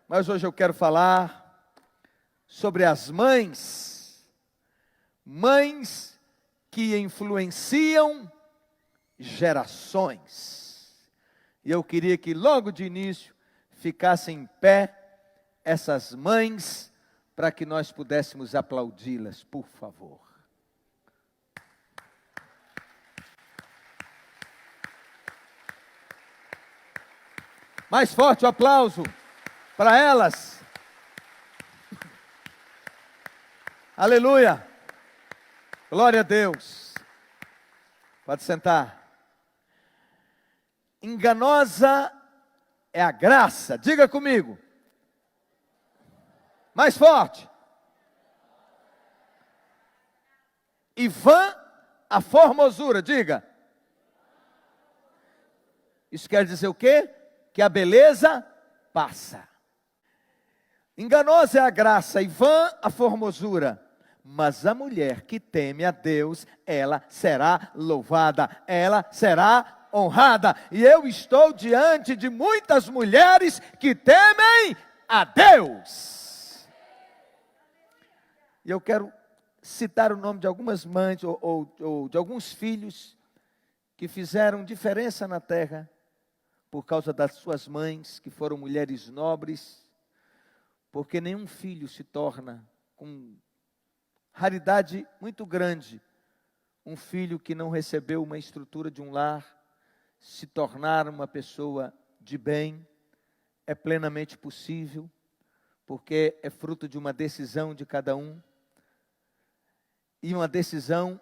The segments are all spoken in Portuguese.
Mas hoje eu quero falar sobre as mães que influenciam gerações. E eu queria que logo de início ficassem em pé essas mães, para que nós pudéssemos aplaudi-las, por favor. Mais forte o aplauso para elas. Aleluia. Glória a Deus. Pode sentar. Enganosa é a graça. Diga comigo. Mais forte. E vã a formosura. Diga. Isso quer dizer o quê? Que a beleza passa. Enganosa é a graça e vã a formosura. Mas a mulher que teme a Deus, ela será louvada, ela será honrada. E eu estou diante de muitas mulheres que temem a Deus. E eu quero citar o nome de algumas mães ou de alguns filhos que fizeram diferença na terra por causa das suas mães, que foram mulheres nobres, porque nenhum filho se torna, com raridade muito grande, um filho que não recebeu uma estrutura de um lar, se tornar uma pessoa de bem. É plenamente possível, porque é fruto de uma decisão de cada um, e uma decisão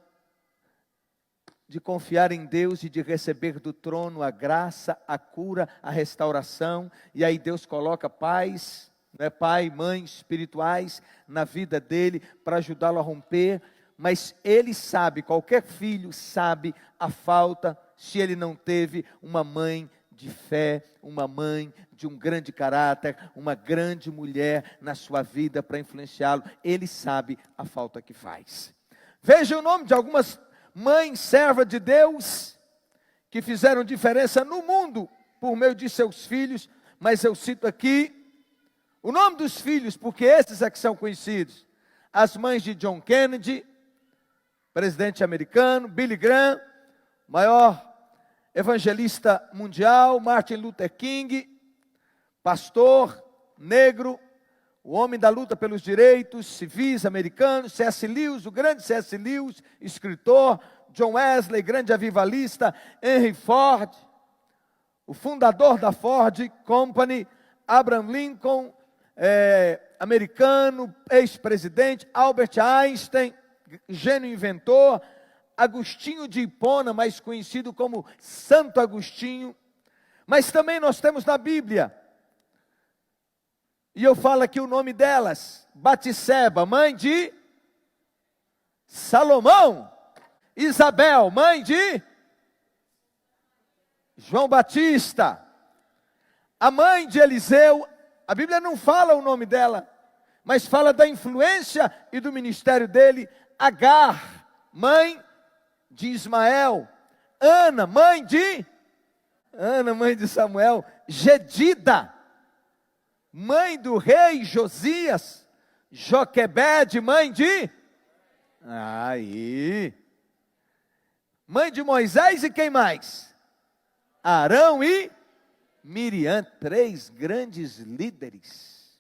de confiar em Deus e de receber do trono a graça, a cura, a restauração. E aí Deus coloca pais, pai, mãe espirituais na vida dele para ajudá-lo a romper. Mas ele sabe, qualquer filho sabe a falta se ele não teve uma mãe de fé, uma mãe de um grande caráter, uma grande mulher na sua vida para influenciá-lo. Ele sabe a falta que faz. Veja o nome de algumas mães servas de Deus que fizeram diferença no mundo por meio de seus filhos, mas eu cito aqui o nome dos filhos, porque esses é que são conhecidos. As mães de John Kennedy, presidente americano, Billy Graham, maior evangelista mundial, Martin Luther King, pastor negro, o homem da luta pelos direitos civis americanos, C.S. Lewis, o grande C.S. Lewis, escritor, John Wesley, grande avivalista, Henry Ford, o fundador da Ford Company, Abraham Lincoln, americano, ex-presidente, Albert Einstein, gênio inventor, Agostinho de Hipona, mais conhecido como Santo Agostinho. Mas também nós temos na Bíblia, e eu falo aqui o nome delas: Batseba, mãe de Salomão; Isabel, mãe de João Batista; a mãe de Eliseu. A Bíblia não fala o nome dela, mas fala da influência e do ministério dele. Agar, mãe de Ismael; Ana, mãe de Samuel; Gedida, mãe do rei Josias; Joquebede, mãe de mãe de Moisés. E quem mais? Arão e Miriam. 3 grandes líderes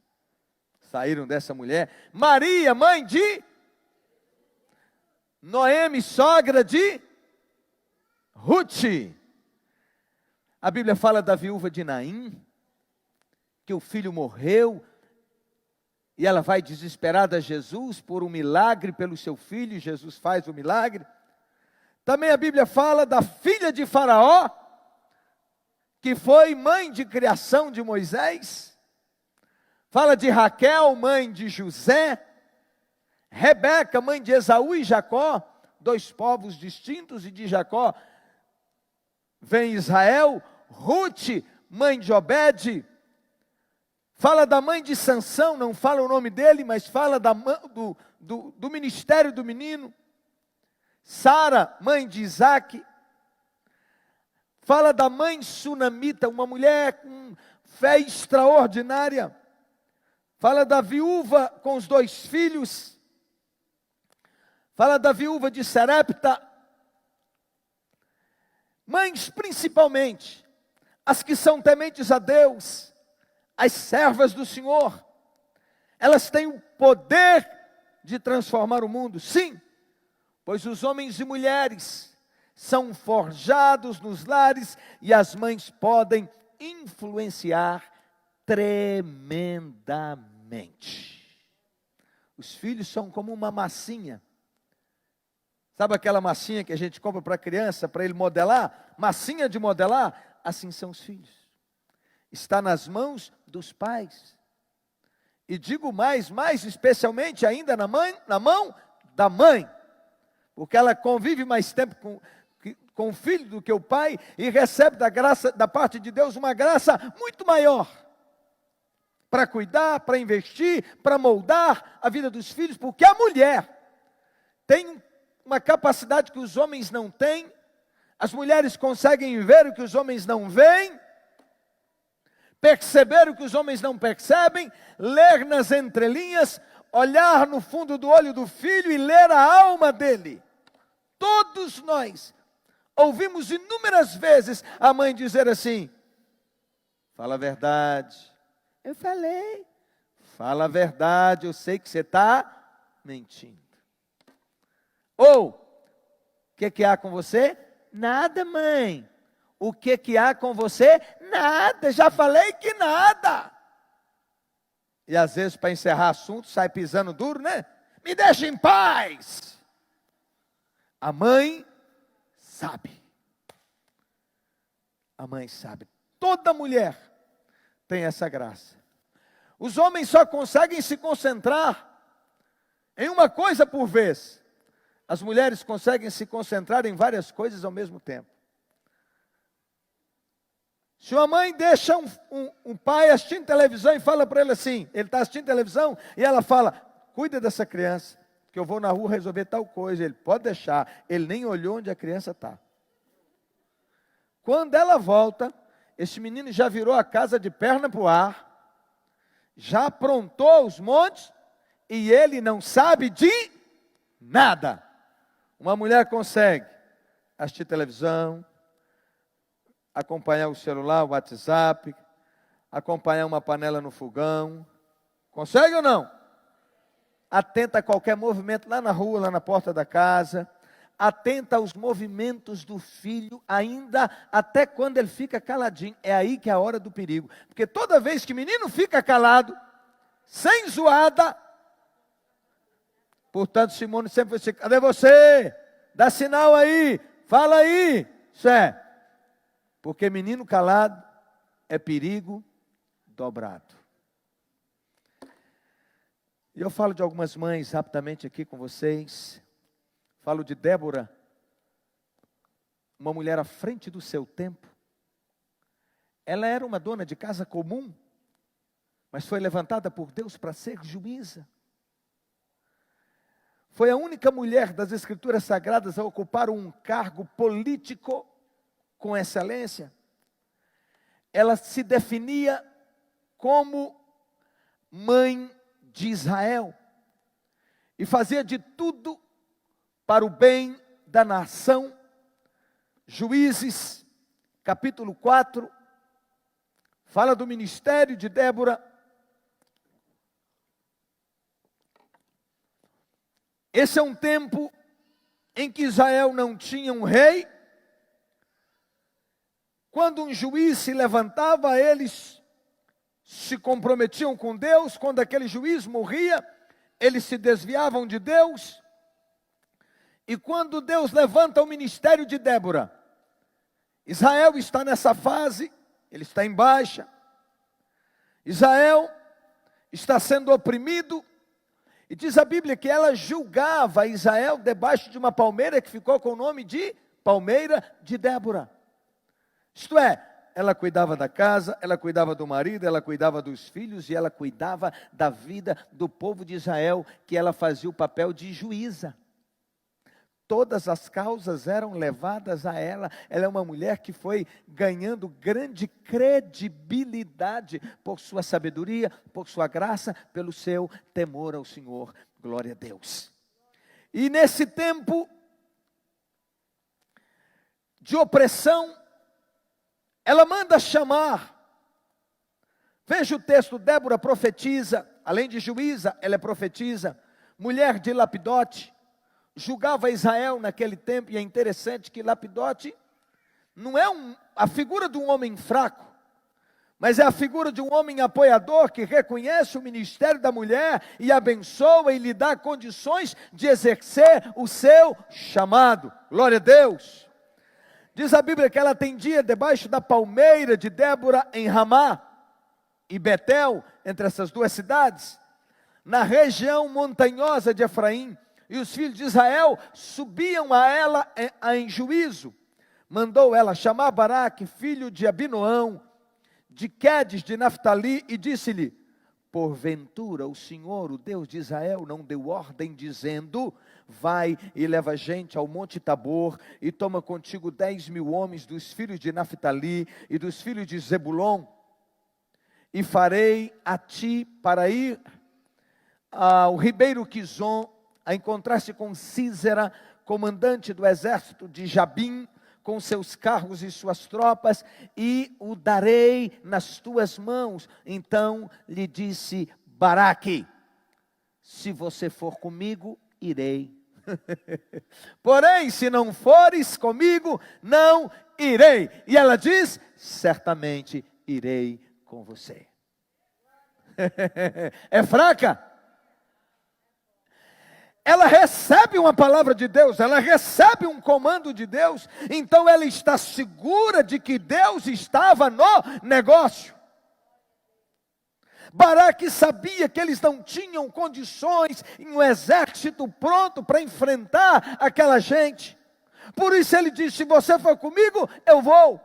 saíram dessa mulher. Maria, mãe de Noemi, sogra de Ruth. A Bíblia fala da viúva de Naim, que o filho morreu, e ela vai desesperada a Jesus por um milagre pelo seu filho, e Jesus faz o milagre. Também a Bíblia fala da filha de Faraó, que foi mãe de criação de Moisés. Fala de Raquel, mãe de José; Rebeca, mãe de Esaú e Jacó, 2 povos distintos, e de Jacó vem Israel. Ruth, mãe de Obed. Fala da mãe de Sansão, não fala o nome dele, mas fala do ministério do menino. Sara, mãe de Isaac. Fala da mãe sunamita, uma mulher com fé extraordinária. Fala da viúva com os 2 filhos. Fala da viúva de Sarepta. Mães, principalmente, as que são tementes a Deus, as servas do Senhor, elas têm o poder de transformar o mundo, sim, pois os homens e mulheres são forjados nos lares e as mães podem influenciar tremendamente. Os filhos são como uma massinha. Sabe aquela massinha que a gente compra para a criança, para ele modelar? Massinha de modelar? Assim são os filhos. Está nas mãos dos pais. E digo mais especialmente ainda na mão da mãe. Porque ela convive mais tempo com o filho do que o pai e recebe da parte de Deus uma graça muito maior. Para cuidar, para investir, para moldar a vida dos filhos. Porque a mulher tem uma capacidade que os homens não têm. As mulheres conseguem ver o que os homens não veem. Perceber o que os homens não percebem, ler nas entrelinhas, olhar no fundo do olho do filho e ler a alma dele. Todos nós ouvimos inúmeras vezes a mãe dizer assim: fala a verdade. Eu falei. Fala a verdade, eu sei que você está mentindo. Ou, o que há com você? Nada, mãe. O que há com você? Nada, já falei que nada. E às vezes, para encerrar assunto, sai pisando duro, né? Me deixa em paz. A mãe sabe. A mãe sabe. Toda mulher tem essa graça. Os homens só conseguem se concentrar em uma coisa por vez. As mulheres conseguem se concentrar em várias coisas ao mesmo tempo. Se uma mãe deixa um pai assistindo televisão e fala para ele assim, ele está assistindo televisão, e ela fala: cuida dessa criança, que eu vou na rua resolver tal coisa. Ele pode deixar, ele nem olhou onde a criança está. Quando ela volta, esse menino já virou a casa de perna para o ar, já aprontou os montes, e ele não sabe de nada. Uma mulher consegue assistir televisão, acompanhar o celular, o WhatsApp, acompanhar uma panela no fogão. Consegue ou não? Atenta a qualquer movimento lá na rua, lá na porta da casa. Atenta aos movimentos do filho, ainda até quando ele fica caladinho. É aí que é a hora do perigo. Porque toda vez que o menino fica calado, sem zoada, portanto, Simone sempre vai dizer: cadê você? Dá sinal aí, fala aí. Isso é. Porque menino calado é perigo dobrado. E eu falo de algumas mães rapidamente aqui com vocês. Falo de Débora, uma mulher à frente do seu tempo. Ela era uma dona de casa comum, mas foi levantada por Deus para ser juíza. Foi a única mulher das Escrituras Sagradas a ocupar um cargo político com excelência. Ela se definia como mãe de Israel e fazia de tudo para o bem da nação. Juízes, capítulo 4, fala do ministério de Débora. Esse é um tempo em que Israel não tinha um rei. Quando um juiz se levantava, eles se comprometiam com Deus. Quando aquele juiz morria, eles se desviavam de Deus. E quando Deus levanta o ministério de Débora, Israel está nessa fase, ele está em baixa. Israel está sendo oprimido. E diz a Bíblia que ela julgava Israel debaixo de uma palmeira que ficou com o nome de Palmeira de Débora. Isto é, ela cuidava da casa, ela cuidava do marido, ela cuidava dos filhos e ela cuidava da vida do povo de Israel, que ela fazia o papel de juíza. Todas as causas eram levadas a ela. Ela é uma mulher que foi ganhando grande credibilidade por sua sabedoria, por sua graça, pelo seu temor ao Senhor. Glória a Deus. E nesse tempo de opressão, ela manda chamar. Veja o texto: Débora profetiza, além de juíza, ela é profetisa, mulher de Lapidote. Julgava Israel naquele tempo, e é interessante que Lapidote não é a figura de um homem fraco, mas é a figura de um homem apoiador que reconhece o ministério da mulher e abençoa e lhe dá condições de exercer o seu chamado. Glória a Deus. Diz a Bíblia que ela atendia debaixo da palmeira de Débora em Ramá e Betel, entre essas duas cidades, na região montanhosa de Efraim. E os filhos de Israel subiam a ela em juízo. Mandou ela chamar Baraque, filho de Abinoão, de Quedes de Naftali, e disse-lhe: porventura o Senhor, o Deus de Israel, não deu ordem dizendo: vai e leva gente ao monte Tabor, e toma contigo 10.000 homens dos filhos de Naftali e dos filhos de Zebulon, e farei a ti para ir ao ribeiro Quizon, a encontrar-se com Sísera, comandante do exército de Jabim, com seus carros e suas tropas, e o darei nas tuas mãos. Então lhe disse Baraque: se você for comigo, irei. Porém, se não fores comigo, não irei. E ela diz: certamente irei com você. É fraca? Ela recebe uma palavra de Deus, ela recebe um comando de Deus, então ela está segura de que Deus estava no negócio. Baraque sabia que eles não tinham condições em um exército pronto para enfrentar aquela gente. Por isso ele disse: se você for comigo, eu vou.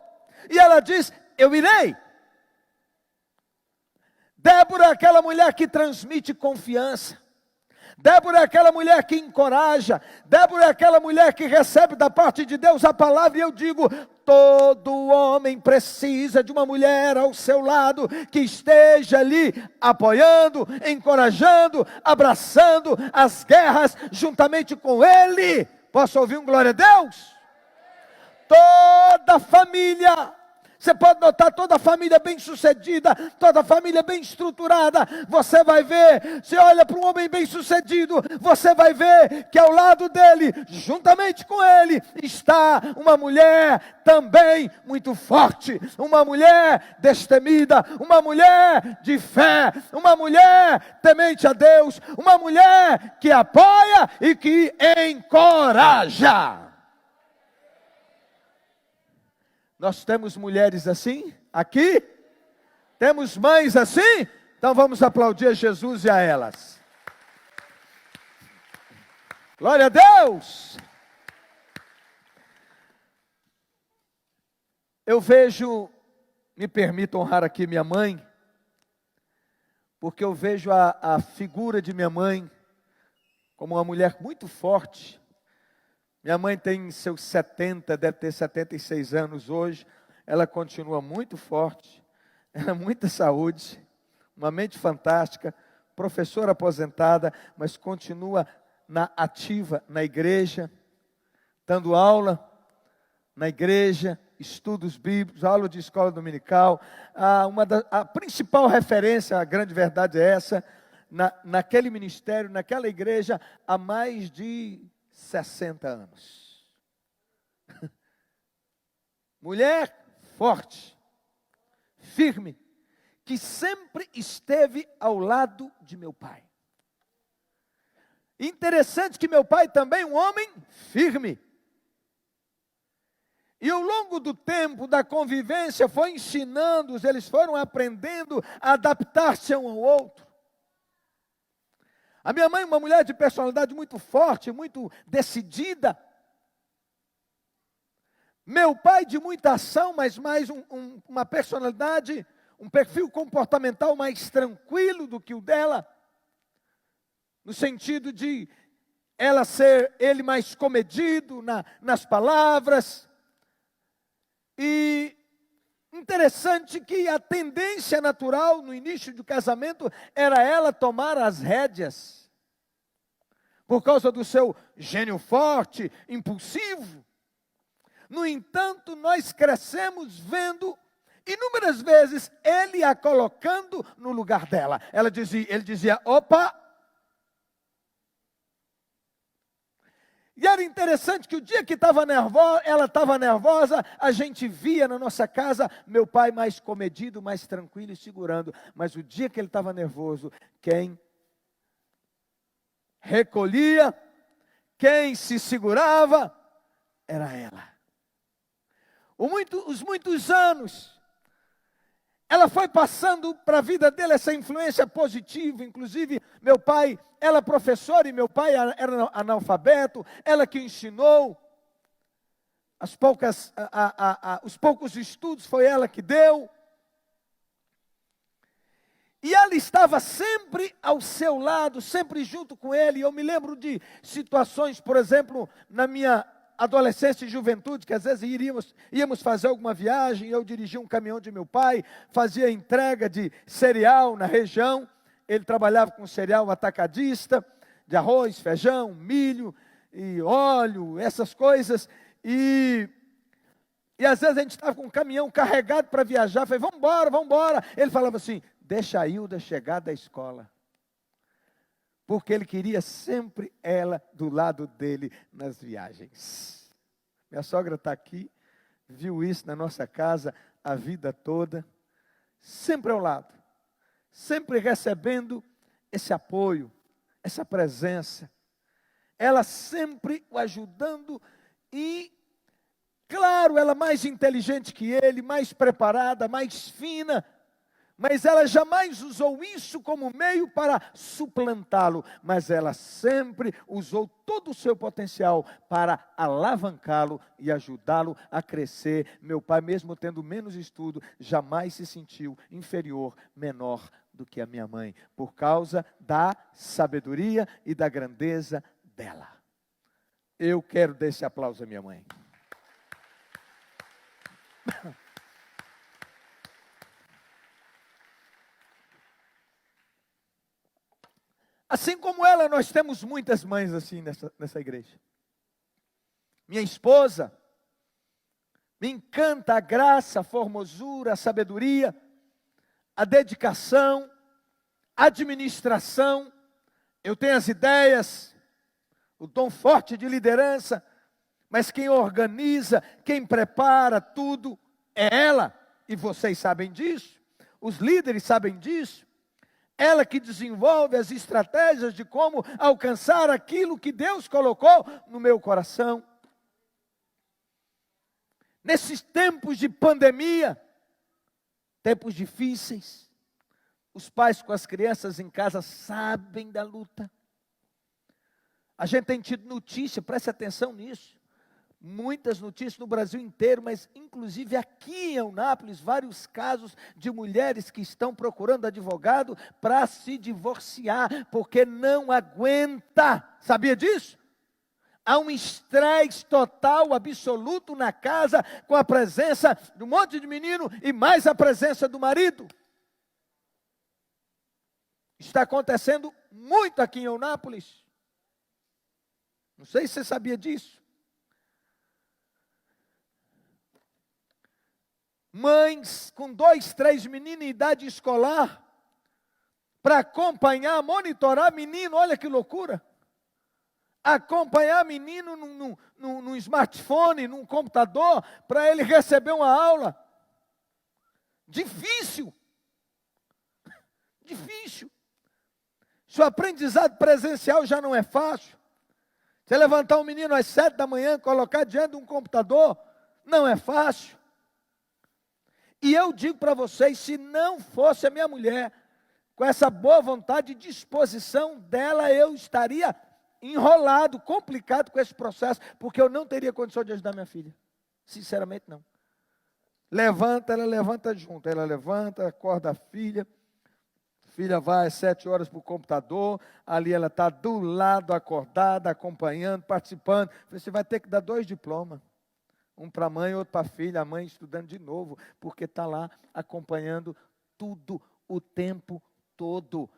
E ela diz: eu irei. Débora é aquela mulher que transmite confiança. Débora é aquela mulher que encoraja. Débora é aquela mulher que recebe da parte de Deus a palavra. E eu digo: todo homem precisa de uma mulher ao seu lado, que esteja ali apoiando, encorajando, abraçando as guerras juntamente com ele. Posso ouvir um glória a Deus? Toda família, você pode notar, toda família bem sucedida, toda família bem estruturada, você vai ver, você olha para um homem bem sucedido, você vai ver que ao lado dele, juntamente com ele, está uma mulher também muito forte, uma mulher destemida, uma mulher de fé, uma mulher temente a Deus, uma mulher que apoia e que encoraja. Nós temos mulheres assim, aqui? Temos mães assim? Então vamos aplaudir a Jesus e a elas. Glória a Deus! Eu vejo, me permito honrar aqui minha mãe, porque eu vejo a figura de minha mãe como uma mulher muito forte. Minha mãe tem seus 70, deve ter 76 anos hoje. Ela continua muito forte, ela é muita saúde, uma mente fantástica, professora aposentada, mas continua ativa na igreja, dando aula na igreja, estudos bíblicos, aula de escola dominical. A principal referência, a grande verdade é essa, naquele ministério, naquela igreja, há mais de 60 anos. Mulher forte, firme, que sempre esteve ao lado de meu pai. Interessante que meu pai também um homem firme. E ao longo do tempo da convivência foi ensinando-os, eles foram aprendendo a adaptar-se um ao outro. A minha mãe, uma mulher de personalidade muito forte, muito decidida. Meu pai de muita ação, mas mais uma personalidade, um perfil comportamental mais tranquilo do que o dela. No sentido de ele mais comedido nas palavras. E interessante que a tendência natural no início do casamento era ela tomar as rédeas, por causa do seu gênio forte, impulsivo. No entanto, nós crescemos vendo inúmeras vezes ele a colocando no lugar dela. Ele dizia, opa! E era interessante que o dia que ela estava nervosa, a gente via na nossa casa meu pai mais comedido, mais tranquilo e segurando. Mas o dia que ele estava nervoso, quem recolhia, quem se segurava, era ela. Os muitos anos, ela foi passando para a vida dele essa influência positiva. Inclusive, meu pai, ela é professora e meu pai era analfabeto, ela que ensinou. Os poucos estudos foi ela que deu. E ela estava sempre ao seu lado, sempre junto com ele. Eu me lembro de situações, por exemplo, na minha adolescência e juventude, que às vezes íamos fazer alguma viagem, eu dirigia um caminhão de meu pai, fazia entrega de cereal na região, ele trabalhava com cereal atacadista, de arroz, feijão, milho e óleo, essas coisas, e às vezes a gente estava com um caminhão carregado para viajar, falei, vamos embora, ele falava assim, deixa a Hilda chegar da escola, porque ele queria sempre ela do lado dele nas viagens. Minha sogra está aqui, viu isso na nossa casa a vida toda, sempre ao lado, sempre recebendo esse apoio, essa presença, ela sempre o ajudando e, claro, ela mais inteligente que ele, mais preparada, mais fina, mas ela jamais usou isso como meio para suplantá-lo, mas ela sempre usou todo o seu potencial para alavancá-lo e ajudá-lo a crescer. Meu pai, mesmo tendo menos estudo, jamais se sentiu inferior, menor do que a minha mãe, por causa da sabedoria e da grandeza dela. Eu quero dar esse aplauso à minha mãe. Assim como ela, nós temos muitas mães assim nessa igreja. Minha esposa, me encanta a graça, a formosura, a sabedoria, a dedicação, a administração. Eu tenho as ideias, o dom forte de liderança, mas quem organiza, quem prepara tudo é ela. E vocês sabem disso, os líderes sabem disso. Ela que desenvolve as estratégias de como alcançar aquilo que Deus colocou no meu coração. Nesses tempos de pandemia, tempos difíceis, os pais com as crianças em casa sabem da luta. A gente tem tido notícia, preste atenção nisso. Muitas notícias no Brasil inteiro, mas inclusive aqui em Eunápolis, vários casos de mulheres que estão procurando advogado para se divorciar, porque não aguenta. Sabia disso? Há um estresse total, absoluto na casa, com a presença de um monte de menino e mais a presença do marido. Está acontecendo muito aqui em Eunápolis. Não sei se você sabia disso. Mães com 2, 3 meninos em idade escolar, para acompanhar, monitorar menino, olha que loucura. Acompanhar menino num smartphone, num computador, para ele receber uma aula. Difícil. Difícil. Se o aprendizado presencial já não é fácil, você levantar um menino às 7 da manhã, colocar diante de um computador, não é fácil. E eu digo para vocês, se não fosse a minha mulher, com essa boa vontade e disposição dela, eu estaria enrolado, complicado com esse processo, porque eu não teria condição de ajudar minha filha. Sinceramente, não. Levanta, ela levanta junto, ela levanta, acorda a filha, Filha vai às 7 horas para o computador, ali ela está do lado, acordada, acompanhando, participando. Você vai ter que dar 2 diplomas. Um para a mãe, outro para a filha, a mãe estudando de novo, porque está lá acompanhando tudo o tempo todo.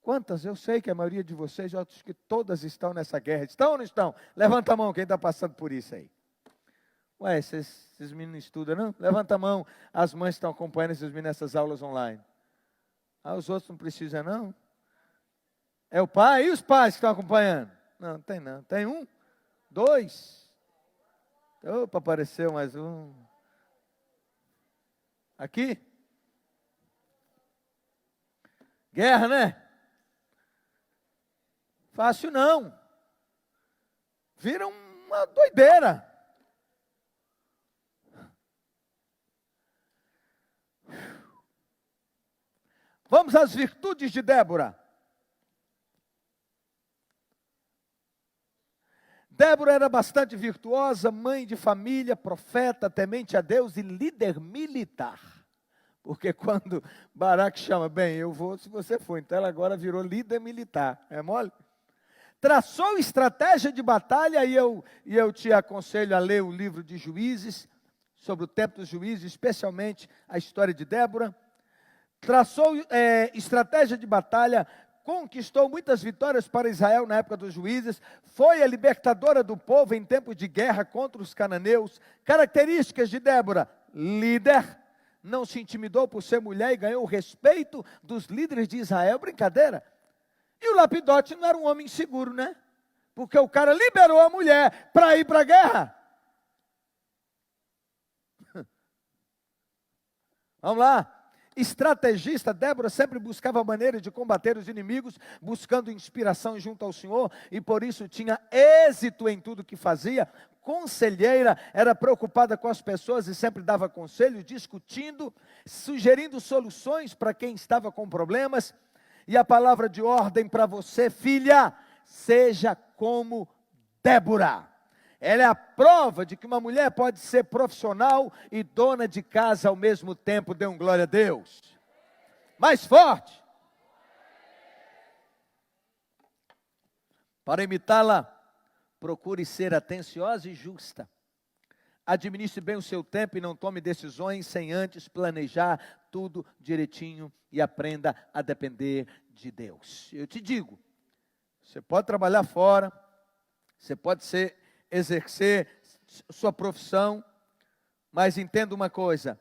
Quantas? Eu sei que a maioria de vocês, eu acho que todas estão nessa guerra. Estão ou não estão? Levanta a mão quem está passando por isso aí. Ué, esses meninos não estudam, não? Levanta a mão, as mães estão acompanhando esses meninos nessas aulas online. Ah, os outros não precisam, não? É o pai e os pais que estão acompanhando? Não, tem não. Tem 1, 2. Opa, apareceu mais um. Aqui? Guerra, né? Fácil não. Vira uma doideira. Vamos às virtudes de Débora. Débora era bastante virtuosa, mãe de família, profeta, temente a Deus e líder militar. Porque quando Baraque chama, bem, eu vou se você for. Então ela agora virou líder militar. É mole? Traçou estratégia de batalha e eu te aconselho a ler o livro de Juízes, sobre o tempo dos juízes, especialmente a história de Débora. Traçou estratégia de batalha, conquistou muitas vitórias para Israel na época dos juízes, foi a libertadora do povo em tempos de guerra contra os cananeus. Características de Débora: líder, não se intimidou por ser mulher e ganhou o respeito dos líderes de Israel. Brincadeira. E o Lapidote não era um homem inseguro, né? Porque o cara liberou a mulher para ir para a guerra. Vamos lá. Estrategista, Débora sempre buscava maneiras de combater os inimigos, buscando inspiração junto ao Senhor, e por isso tinha êxito em tudo que fazia. Conselheira, era preocupada com as pessoas e sempre dava conselhos, discutindo, sugerindo soluções para quem estava com problemas. E a palavra de ordem para você, filha: seja como Débora. Ela é a prova de que uma mulher pode ser profissional e dona de casa ao mesmo tempo. Dê um glória a Deus. Mais forte. Para imitá-la, procure ser atenciosa e justa. Administre bem o seu tempo e não tome decisões sem antes planejar tudo direitinho e aprenda a depender de Deus. Eu te digo, você pode trabalhar fora, você pode exercer sua profissão, mas entenda uma coisa: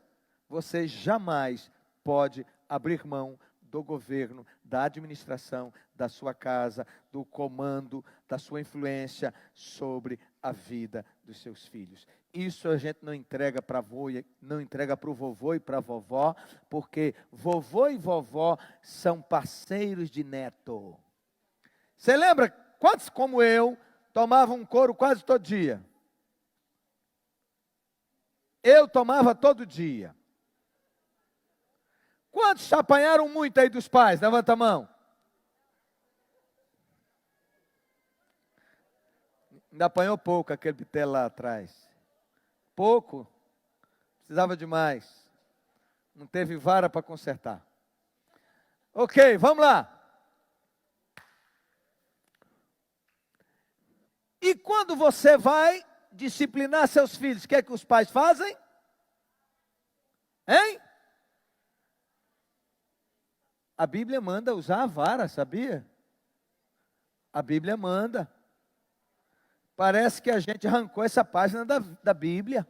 você jamais pode abrir mão do governo, da administração, da sua casa, do comando, da sua influência sobre a vida dos seus filhos. Isso a gente não entrega para avô, não entrega para o vovô e para a vovó, porque vovô e vovó são parceiros de neto. Você lembra quantos como eu tomavam um couro quase todo dia? Eu tomava todo dia. Quantos apanharam muito aí dos pais? Levanta a mão. Ainda apanhou pouco aquele bitelo lá atrás. Pouco. Precisava de mais. Não teve vara para consertar. Ok, vamos lá. E quando você vai disciplinar seus filhos, o que é que os pais fazem? Hein? A Bíblia manda usar a vara, sabia? A Bíblia manda. Parece que a gente arrancou essa página da Bíblia.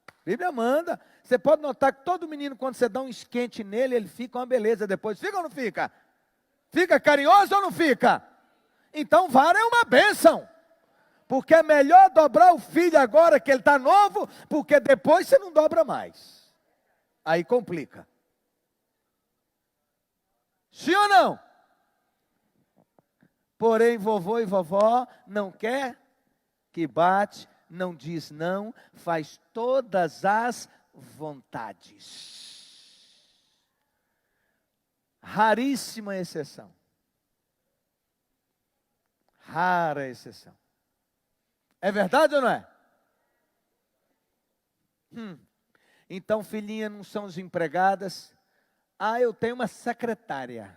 A Bíblia manda. Você pode notar que todo menino, quando você dá um esquente nele, ele fica uma beleza depois. Fica ou não fica? Fica carinhoso ou não fica? Então vara é uma bênção. Porque é melhor dobrar o filho agora que ele está novo, porque depois você não dobra mais. Aí complica. Sim ou não? Porém, vovô e vovó não quer que bate, não diz não, faz todas as vontades. Raríssima exceção. Rara exceção. É verdade ou não é? Então, filhinha, não são desempregadas. Ah, eu tenho uma secretária.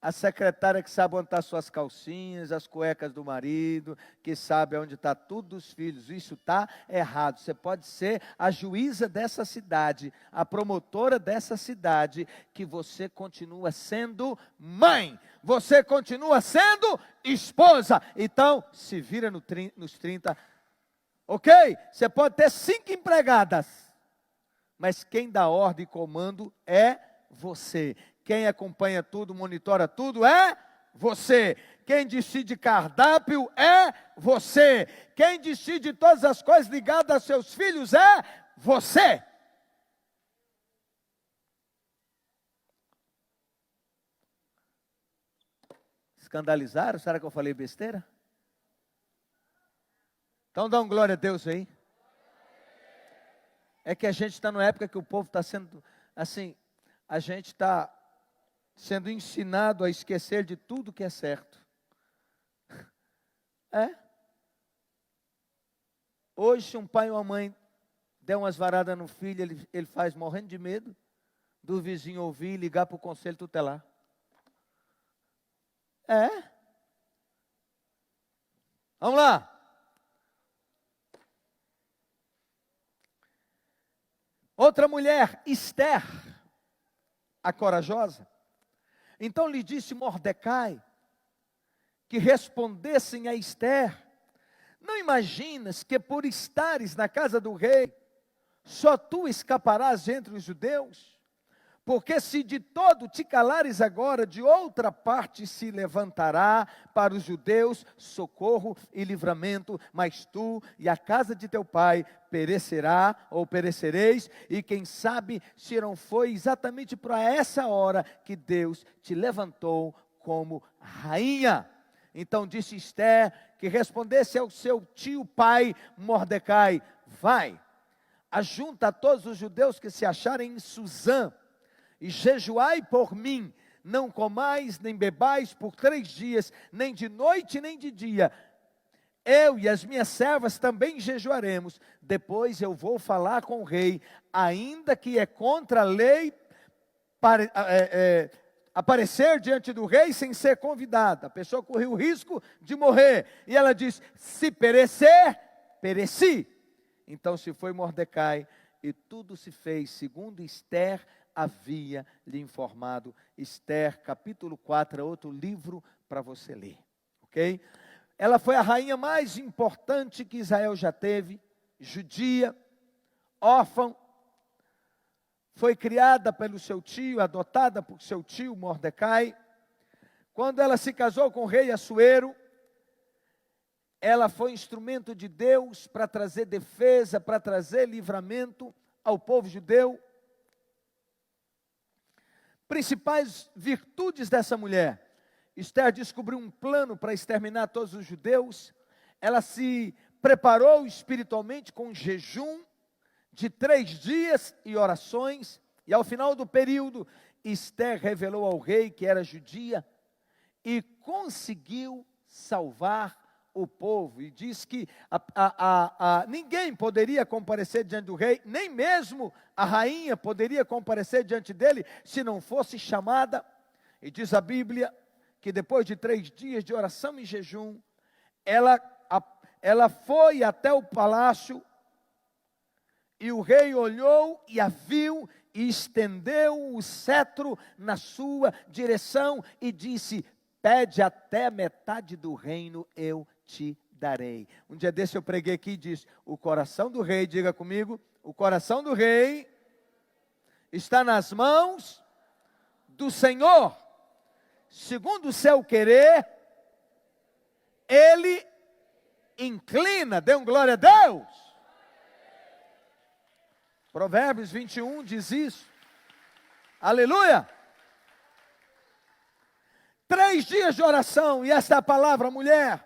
A secretária que sabe onde estão suas calcinhas, as cuecas do marido, que sabe onde está tudo dos filhos. Isso está errado. Você pode ser a juíza dessa cidade, a promotora dessa cidade, que você continua sendo mãe. Você continua sendo esposa. Então, se vira nos 30. Ok? Você pode ter 5 empregadas, mas quem dá ordem e comando é você. Quem acompanha tudo, monitora tudo é você. Quem decide cardápio é você. Quem decide todas as coisas ligadas aos seus filhos é você. Escandalizaram? Será que eu falei besteira? Então dá um glória a Deus aí. É que a gente está numa época que o povo está sendo, assim, a gente está sendo ensinado a esquecer de tudo que é certo. É. Hoje, se um pai ou uma mãe der umas varadas no filho, ele faz morrendo de medo do vizinho ouvir e ligar para o conselho tutelar. É. Vamos lá. Outra mulher, Esther, a corajosa. Então lhe disse Mordecai, que respondessem a Esther: não imaginas que por estares na casa do rei, só tu escaparás entre os judeus? Porque se de todo te calares agora, de outra parte se levantará para os judeus socorro e livramento, mas tu e a casa de teu pai perecerá ou perecereis, e quem sabe se não foi exatamente para essa hora que Deus te levantou como rainha. Então disse Esther que respondesse ao seu tio pai Mordecai: vai, ajunta todos os judeus que se acharem em Suzã, e jejuai por mim, não comais nem bebais por 3 dias, nem de noite nem de dia. Eu e as minhas servas também jejuaremos. Depois eu vou falar com o rei, ainda que é contra a lei aparecer diante do rei sem ser convidada. A pessoa correu o risco de morrer. E ela diz: se perecer, pereci. Então se foi Mordecai, e tudo se fez segundo Esther havia lhe informado. Esther, capítulo 4, é outro livro para você ler, ok? Ela foi a rainha mais importante que Israel já teve, judia, órfã, foi criada pelo seu tio, adotada por seu tio Mordecai. Quando ela se casou com o rei Assuero, ela foi instrumento de Deus para trazer defesa, para trazer livramento ao povo judeu. Principais virtudes dessa mulher: Esther descobriu um plano para exterminar todos os judeus. Ela se preparou espiritualmente com um jejum de 3 dias e orações. E ao final do período, Esther revelou ao rei que era judia e conseguiu salvar o povo. E diz que ninguém poderia comparecer diante do rei, nem mesmo a rainha poderia comparecer diante dele, se não fosse chamada. E diz a Bíblia que depois de 3 dias de oração e jejum, ela foi até o palácio, e o rei olhou e a viu, e estendeu o cetro na sua direção, e disse: pede até metade do reino, eu te darei. Um dia desse eu preguei aqui e disse: o coração do rei, diga comigo, o coração do rei está nas mãos do Senhor. Segundo o seu querer, Ele inclina. Dê um glória a Deus. Provérbios 21 diz isso. Aleluia. 3 dias de oração, e esta é a palavra: mulher,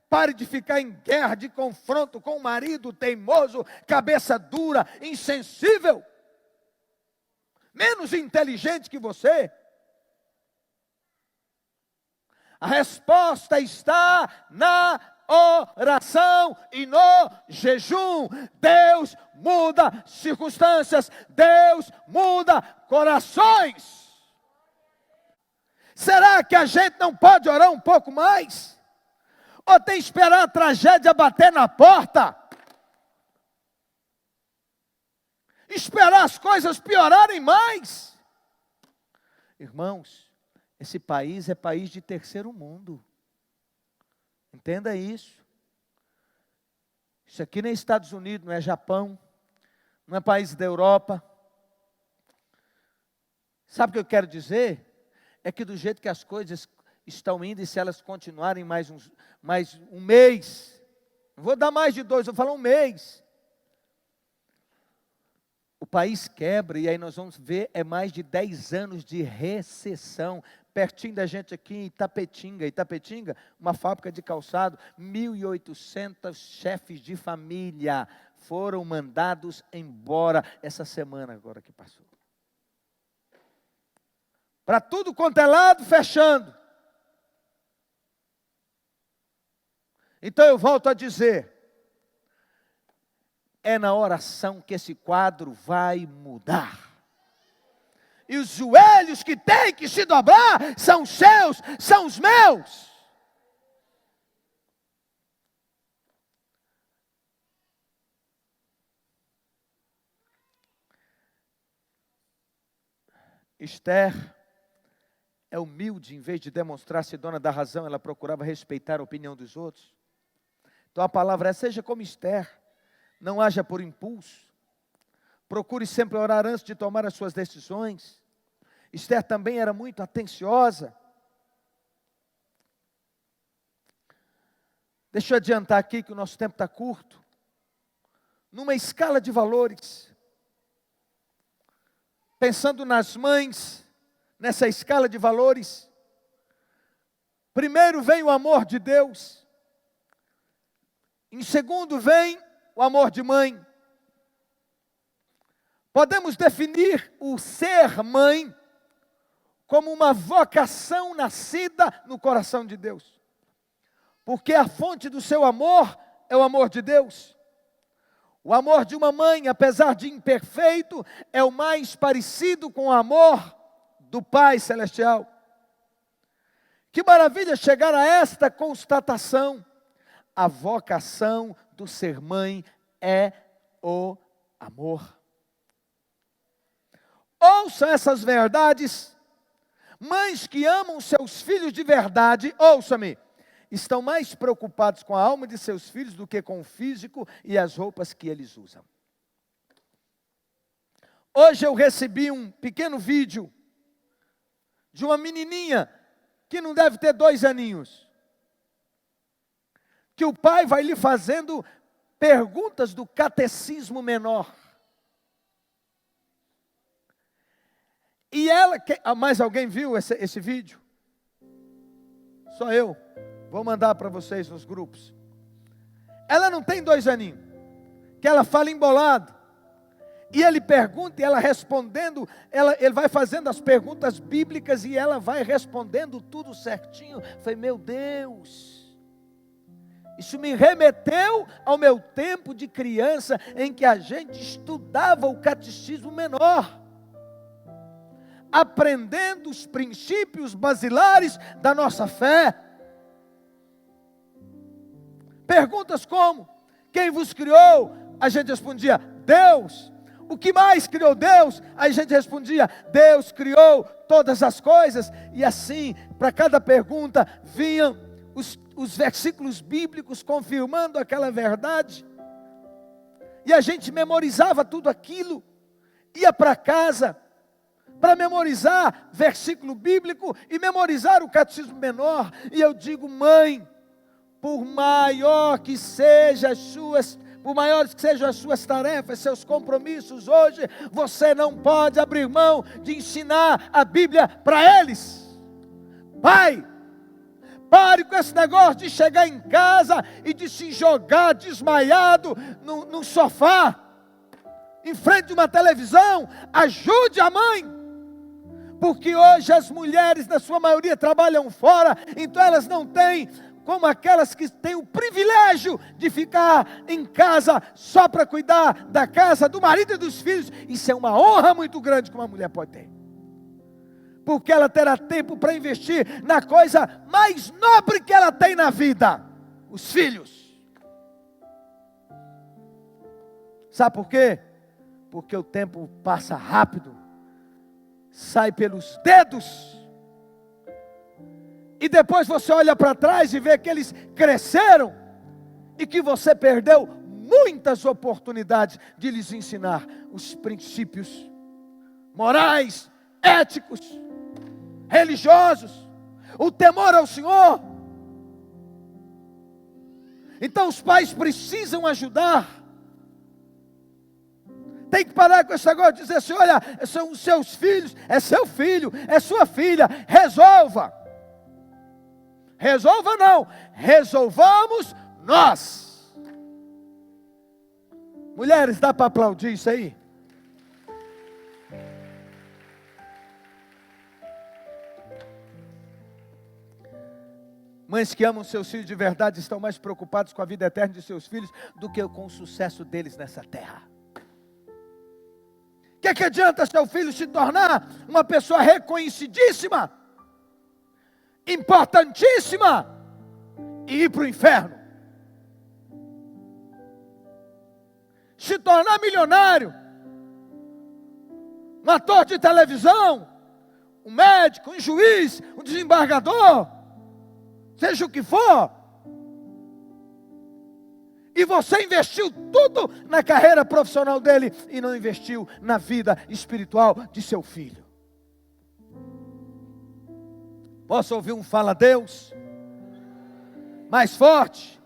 pare de ficar em guerra, de confronto com o marido teimoso, cabeça dura, insensível, menos inteligente que você. A resposta está na oração e no jejum. Deus muda circunstâncias, Deus muda corações. Será que a gente não pode orar um pouco mais? Ou tem que esperar a tragédia bater na porta? Esperar as coisas piorarem mais? Irmãos, esse país é país de terceiro mundo. Entenda isso. Isso aqui nem Estados Unidos, não é Japão, não é país da Europa. Sabe o que eu quero dizer? É que do jeito que as coisas estão indo, e se elas continuarem mais um mês, não vou dar mais de 2, vou falar um mês, o país quebra, e aí nós vamos ver, mais de 10 anos de recessão. Pertinho da gente aqui em Itapetinga, uma fábrica de calçado, 1.800 chefes de família foram mandados embora essa semana agora que passou. Para tudo quanto é lado, fechando. Então eu volto a dizer, é na oração que esse quadro vai mudar. E os joelhos que têm que se dobrar são os seus, são os meus. Esther é humilde, em vez de demonstrar-se dona da razão, ela procurava respeitar a opinião dos outros. Então a palavra é: seja como Esther, não haja por impulso, procure sempre orar antes de tomar as suas decisões. Esther também era muito atenciosa. Deixa eu adiantar aqui que o nosso tempo está curto. Numa escala de valores, pensando nas mães, nessa escala de valores, primeiro vem o amor de Deus, em segundo vem o amor de mãe. Podemos definir o ser mãe como uma vocação nascida no coração de Deus, porque a fonte do seu amor é o amor de Deus. O amor de uma mãe, apesar de imperfeito, é o mais parecido com o amor do Pai Celestial. Que maravilha chegar a esta constatação. A vocação do ser mãe é o amor. Ouça essas verdades. Mães que amam seus filhos de verdade, ouça-me, estão mais preocupados com a alma de seus filhos do que com o físico e as roupas que eles usam. Hoje eu recebi um pequeno vídeo de uma menininha que não deve ter 2 aninhos, que o pai vai lhe fazendo perguntas do catecismo menor. E ela, mais alguém viu esse vídeo? Só eu. Vou mandar para vocês nos grupos. Ela não tem 2 aninhos, que ela fala embolado. E ele pergunta e ela respondendo, ele vai fazendo as perguntas bíblicas e ela vai respondendo tudo certinho. Eu falei, meu Deus, isso me remeteu ao meu tempo de criança, em que a gente estudava o catecismo menor, aprendendo os princípios basilares da nossa fé. Perguntas como: quem vos criou? A gente respondia: Deus. O que mais criou Deus? Aí a gente respondia: Deus criou todas as coisas. E assim, para cada pergunta, vinham os versículos bíblicos confirmando aquela verdade. E a gente memorizava tudo aquilo, ia para casa para memorizar versículo bíblico e memorizar o catecismo menor. E eu digo: mãe, por maiores que sejam as suas tarefas, seus compromissos hoje, você não pode abrir mão de ensinar a Bíblia para eles. Pai, pare com esse negócio de chegar em casa e de se jogar desmaiado no sofá, em frente de uma televisão. Ajude a mãe. Porque hoje as mulheres, na sua maioria, trabalham fora, então elas não têm como aquelas que têm o privilégio de ficar em casa só para cuidar da casa, do marido e dos filhos. Isso é uma honra muito grande que uma mulher pode ter, porque ela terá tempo para investir na coisa mais nobre que ela tem na vida: os filhos. Sabe por quê? Porque o tempo passa rápido, sai pelos dedos, e depois você olha para trás e vê que eles cresceram, e que você perdeu muitas oportunidades de lhes ensinar os princípios morais, éticos, religiosos, o temor ao Senhor. Então os pais precisam ajudar. Tem que parar com esse negócio de dizer assim: olha, são os seus filhos, é seu filho, é sua filha, resolva. Resolva não, resolvamos nós. Mulheres, dá para aplaudir isso aí? Mães que amam seus filhos de verdade estão mais preocupadas com a vida eterna de seus filhos do que com o sucesso deles nessa terra. O que adianta seu filho se tornar uma pessoa reconhecidíssima, importantíssima, e ir para o inferno? Se tornar milionário, um ator de televisão, um médico, um juiz, um desembargador, seja o que for, e você investiu tudo na carreira profissional dele e não investiu na vida espiritual de seu filho. Posso ouvir um fala Deus? Mais forte.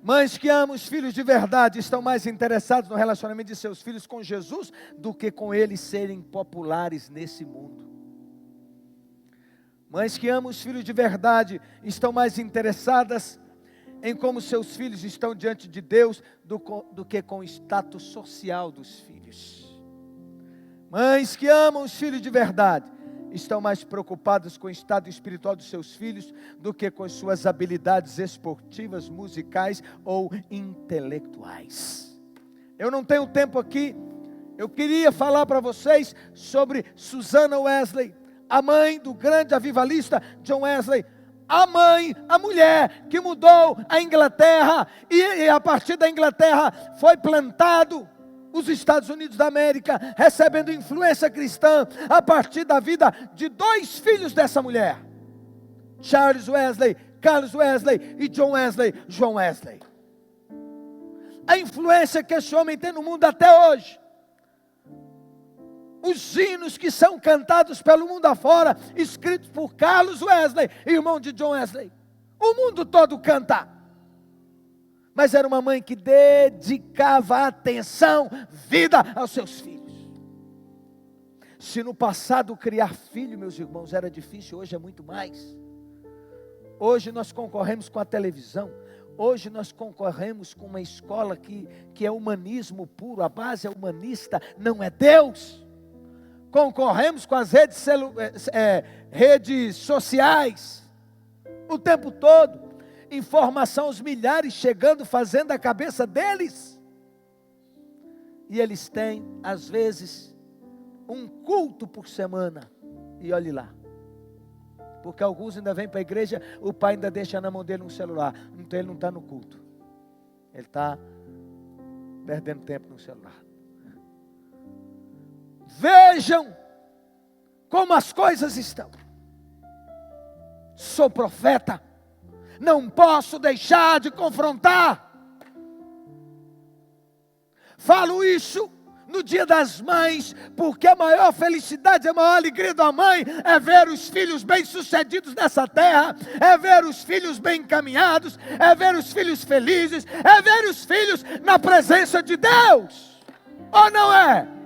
Mães que amam os filhos de verdade estão mais interessados no relacionamento de seus filhos com Jesus do que com eles serem populares nesse mundo. Mães que amam os filhos de verdade estão mais interessadas em como seus filhos estão diante de Deus do que com o status social dos filhos. Mães que amam os filhos de verdade estão mais preocupadas com o estado espiritual dos seus filhos do que com suas habilidades esportivas, musicais ou intelectuais. Eu não tenho tempo aqui. Eu queria falar para vocês sobre Susannah Wesley, a mãe do grande avivalista John Wesley. A mãe, a mulher que mudou a Inglaterra, e a partir da Inglaterra foi plantado os Estados Unidos da América, recebendo influência cristã a partir da vida de 2 filhos dessa mulher: Charles Wesley, Carlos Wesley e John Wesley, João Wesley. A influência que esse homem tem no mundo até hoje. Os hinos que são cantados pelo mundo afora, escritos por Carlos Wesley, irmão de John Wesley. O mundo todo canta. Mas era uma mãe que dedicava atenção, vida aos seus filhos. Se no passado criar filho, meus irmãos, era difícil, hoje é muito mais. Hoje nós concorremos com a televisão. Hoje nós concorremos com uma escola que é humanismo puro. A base é humanista, não é Deus. Concorremos com as redes sociais o tempo todo. Informação aos milhares chegando, fazendo a cabeça deles. E eles têm, às vezes, um culto por semana. E olhe lá. Porque alguns ainda vêm para a igreja, o pai ainda deixa na mão dele um celular. Então ele não está no culto. Ele está perdendo tempo no celular. Vejam como as coisas estão. Sou profeta, não posso deixar de confrontar. Falo isso no dia das mães, porque a maior felicidade, a maior alegria da mãe é ver os filhos bem-sucedidos nessa terra, é ver os filhos bem encaminhados, é ver os filhos felizes, é ver os filhos na presença de Deus. Ou não é?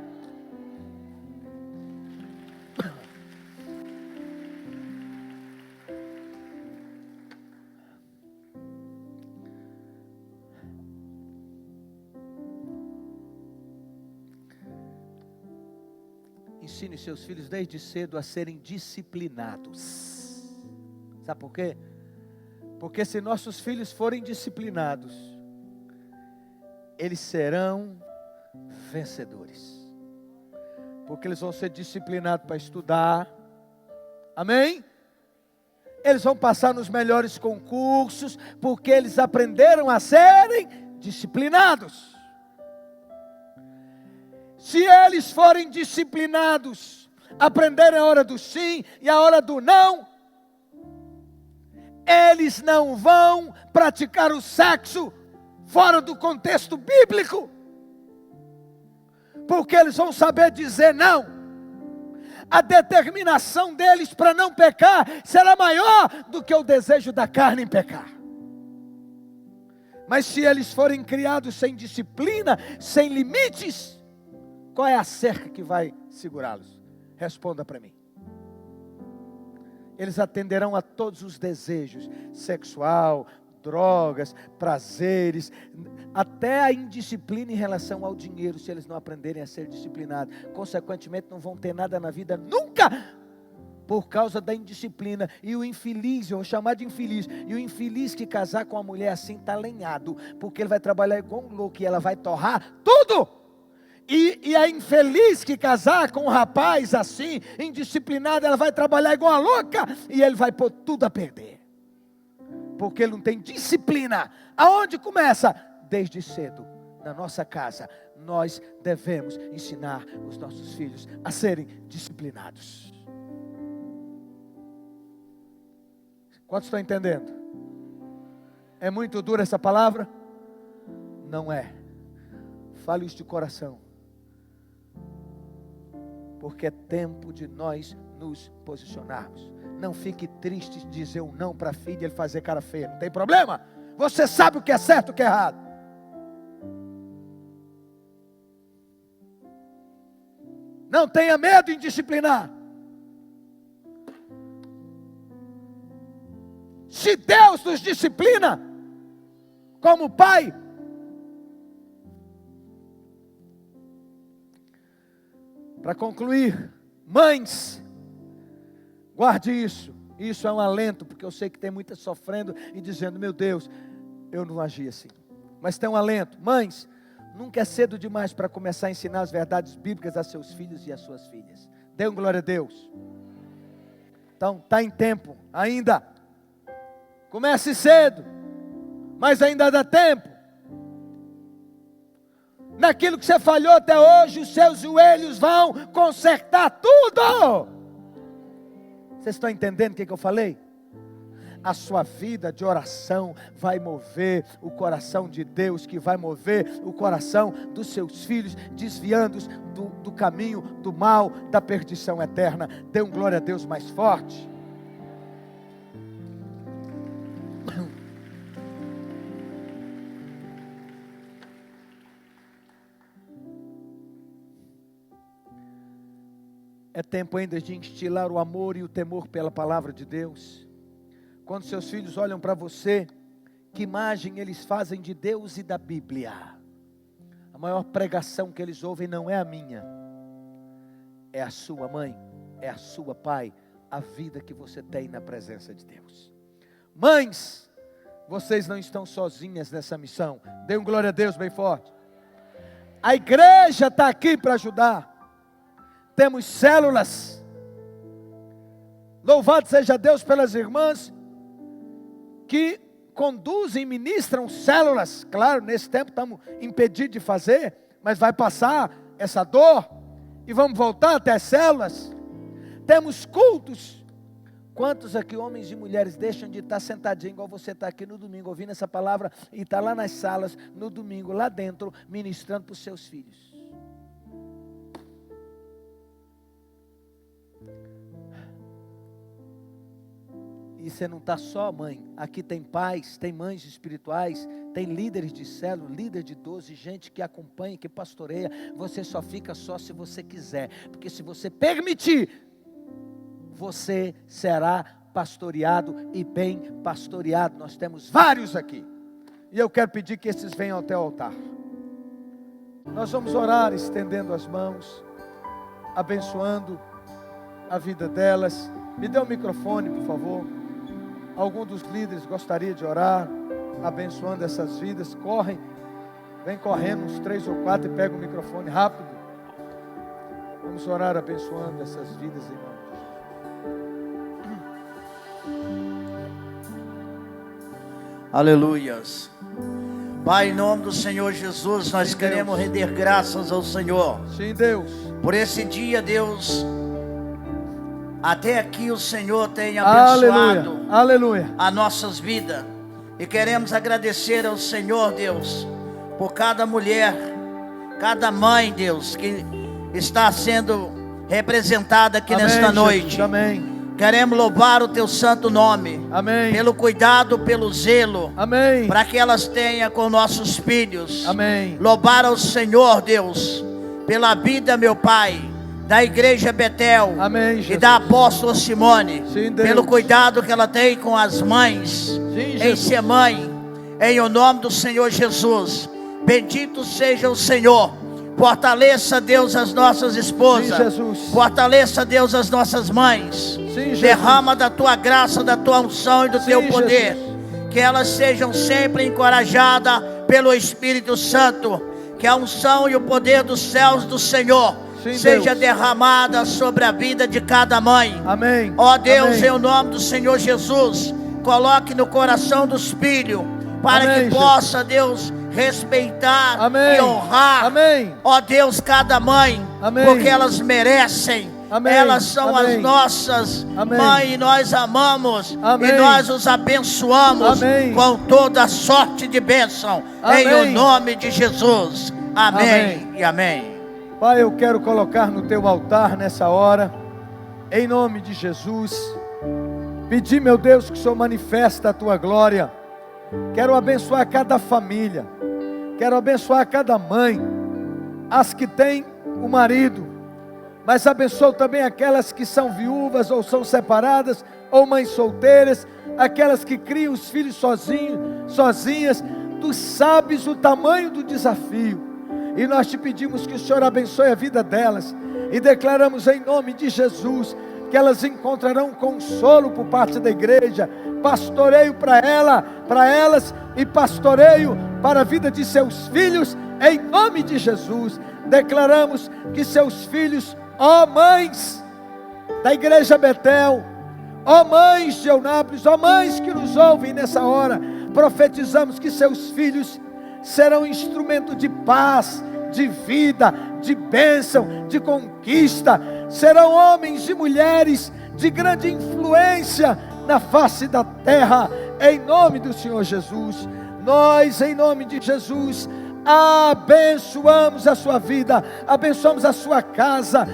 Ensine seus filhos desde cedo a serem disciplinados. Sabe por quê? Porque se nossos filhos forem disciplinados, eles serão vencedores. Porque eles vão ser disciplinados para estudar. Amém? Eles vão passar nos melhores concursos, porque eles aprenderam a serem disciplinados. Se eles forem disciplinados, aprenderem a hora do sim e a hora do não, eles não vão praticar o sexo fora do contexto bíblico, porque eles vão saber dizer não. A determinação deles para não pecar será maior do que o desejo da carne em pecar. Mas se eles forem criados sem disciplina, sem limites, qual é a cerca que vai segurá-los? Responda para mim. Eles atenderão a todos os desejos, sexual, drogas, prazeres, até a indisciplina em relação ao dinheiro, se eles não aprenderem a ser disciplinados. Consequentemente, não vão ter nada na vida nunca, por causa da indisciplina. E o infeliz, eu vou chamar de infeliz, e o infeliz que casar com uma mulher assim está lenhado, porque ele vai trabalhar igual um louco e ela vai torrar tudo. E a infeliz que casar com um rapaz assim, indisciplinado, ela vai trabalhar igual uma louca e ele vai pôr tudo a perder. Porque ele não tem disciplina. Aonde começa? Desde cedo, na nossa casa, nós devemos ensinar os nossos filhos a serem disciplinados. Quantos estão entendendo? É muito dura essa palavra? Não é. Fale isso de coração. Porque é tempo de nós nos posicionarmos. Não fique triste de dizer um não para a filha e ele fazer cara feia. Não tem problema. Você sabe o que é certo e o que é errado. Não tenha medo em disciplinar. Se Deus nos disciplina como pai, para concluir, mães, guarde isso. Isso é um alento, porque eu sei que tem muitas sofrendo e dizendo, meu Deus, eu não agi assim. Mas tem um alento. Mães, nunca é cedo demais para começar a ensinar as verdades bíblicas a seus filhos e às suas filhas. Dê um glória a Deus. Então, está em tempo ainda. Comece cedo, mas ainda dá tempo. Naquilo que você falhou até hoje, os seus joelhos vão consertar tudo. Vocês estão entendendo o que eu falei? A sua vida de oração vai mover o coração de Deus, que vai mover o coração dos seus filhos, desviando-os do caminho do mal, da perdição eterna. Dê um glória a Deus mais forte. É tempo ainda de instilar o amor e o temor pela palavra de Deus. Quando seus filhos olham para você, que imagem eles fazem de Deus e da Bíblia? A maior pregação que eles ouvem não é a minha, é a sua mãe, é a sua pai, a vida que você tem na presença de Deus. Mães, vocês não estão sozinhas nessa missão. Dê um glória a Deus bem forte. A igreja está aqui para ajudar. Temos células. Louvado seja Deus pelas irmãs que conduzem e ministram células. Claro, nesse tempo estamos impedidos de fazer, mas vai passar essa dor e vamos voltar até as células. Temos cultos. Quantos aqui, homens e mulheres, deixam de estar sentadinhos igual você está aqui no domingo, ouvindo essa palavra, e está lá nas salas, no domingo, lá dentro, ministrando para os seus filhos? E você não está só, mãe. Aqui tem pais, tem mães espirituais, tem líderes de célula, líder de 12, gente que acompanha, que pastoreia. Você só fica só se você quiser. Porque se você permitir, você será pastoreado e bem pastoreado. Nós temos vários aqui. E eu quero pedir que esses venham até o altar. Nós vamos orar estendendo as mãos, abençoando a vida delas. Me dê o microfone, por favor. algum dos líderes gostaria de orar, abençoando essas vidas, vem correndo uns 3 ou 4 e pega o microfone rápido. Vamos orar abençoando essas vidas, irmãos. Aleluias. Pai, em nome do Senhor Jesus, nós Sim, queremos Deus. render graças ao Senhor. Sim, Deus. Por esse dia, Deus. Até aqui o Senhor tem abençoado Aleluia. Aleluia. as nossas vidas. E queremos agradecer ao Senhor, Deus, por cada mulher, cada mãe, Deus, que está sendo representada aqui Amém, nesta Jesus. noite. Amém. Queremos louvar o teu santo nome. Amém. Pelo cuidado, pelo zelo. Amém. Para que elas tenham com nossos filhos. Amém. Louvar ao Senhor, Deus, pela vida, meu Pai, da igreja Betel. Amém, E Jesus. da apóstola Simone. Sim, Deus. Pelo cuidado que ela tem com as mães. Sim, Em Jesus. ser mãe. Em o nome do Senhor Jesus. Bendito seja o Senhor. Fortaleça, Deus, as nossas esposas. Sim, Jesus. Fortaleça, Deus, as nossas mães. Sim, Jesus. Derrama da tua graça, da tua unção e do Sim, teu poder. Jesus. Que elas sejam sempre encorajadas pelo Espírito Santo. Que a unção e o poder dos céus do Senhor Sim, seja Deus. derramada sobre a vida de cada mãe. Amém. Ó Deus, Amém. em nome do Senhor Jesus, coloque no coração dos filhos, para Amém, que possa, Deus, respeitar Amém. e honrar. Amém. Ó Deus, cada mãe, Amém. porque elas merecem. Amém. Elas são Amém. as nossas Amém. mães, e nós amamos. Amém. E nós os abençoamos. Amém. Com toda sorte de bênção. Em Amém. o nome de Jesus. Amém, Amém. e amém. Pai, eu quero colocar no teu altar nessa hora, em nome de Jesus, pedir, meu Deus, que o Senhor manifesta a tua glória. Quero abençoar cada família, quero abençoar cada mãe, as que têm o marido, mas abençoo também aquelas que são viúvas ou são separadas, ou mães solteiras, aquelas que criam os filhos sozinhas. Tu sabes o tamanho do desafio, e nós te pedimos que o Senhor abençoe a vida delas, e declaramos em nome de Jesus, que elas encontrarão consolo por parte da igreja, pastoreio para elas, e pastoreio para a vida de seus filhos, em nome de Jesus. Declaramos que seus filhos, ó mães da igreja Betel, ó mães de Eunápolis, ó mães que nos ouvem nessa hora, profetizamos que seus filhos serão instrumento de paz, de vida, de bênção, de conquista. Serão homens e mulheres de grande influência na face da terra, em nome do Senhor Jesus. Nós, em nome de Jesus, abençoamos a sua vida, abençoamos a sua casa,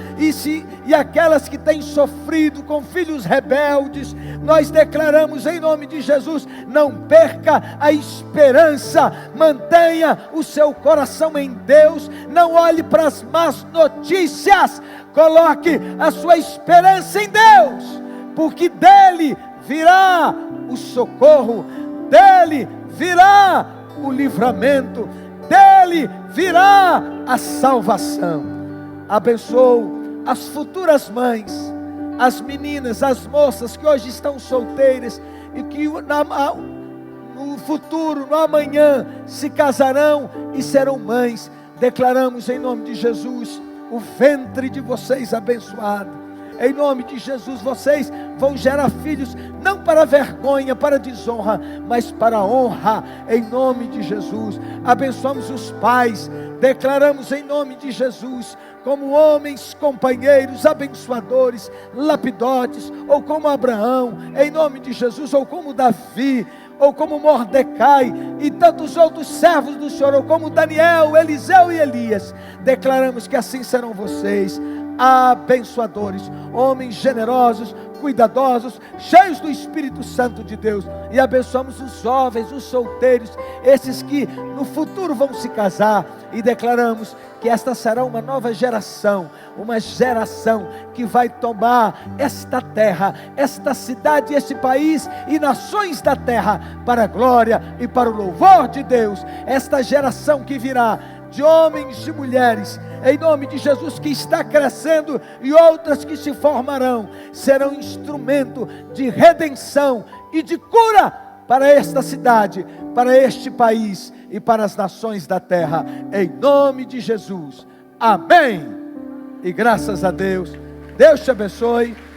e aquelas que têm sofrido com filhos rebeldes, nós declaramos em nome de Jesus: não perca a esperança, mantenha o seu coração em Deus, não olhe para as más notícias, coloque a sua esperança em Deus, porque dele virá o socorro, dele virá o livramento, dele virá a salvação. Abençoo as futuras mães, as meninas, as moças que hoje estão solteiras e que no futuro, no amanhã, se casarão e serão mães. Declaramos em nome de Jesus o ventre de vocês abençoado. Em nome de Jesus, vocês vão gerar filhos, não para vergonha, para desonra, mas para honra, em nome de Jesus. Abençoamos os pais, declaramos em nome de Jesus, como homens, companheiros, abençoadores, lapidotes, ou como Abraão, em nome de Jesus, ou como Davi, ou como Mordecai, e tantos outros servos do Senhor, ou como Daniel, Eliseu e Elias. Declaramos que assim serão vocês, abençoadores, homens generosos, cuidadosos, cheios do Espírito Santo de Deus. E abençoamos os jovens, os solteiros, esses que no futuro vão se casar, e declaramos que esta será uma nova geração, uma geração que vai tomar esta terra, esta cidade, este país e nações da terra, para a glória e para o louvor de Deus. Esta geração que virá de homens e mulheres, em nome de Jesus, que está crescendo, e outras que se formarão, serão instrumento de redenção e de cura para esta cidade, para este país e para as nações da terra, em nome de Jesus. Amém. E graças a Deus. Deus te abençoe.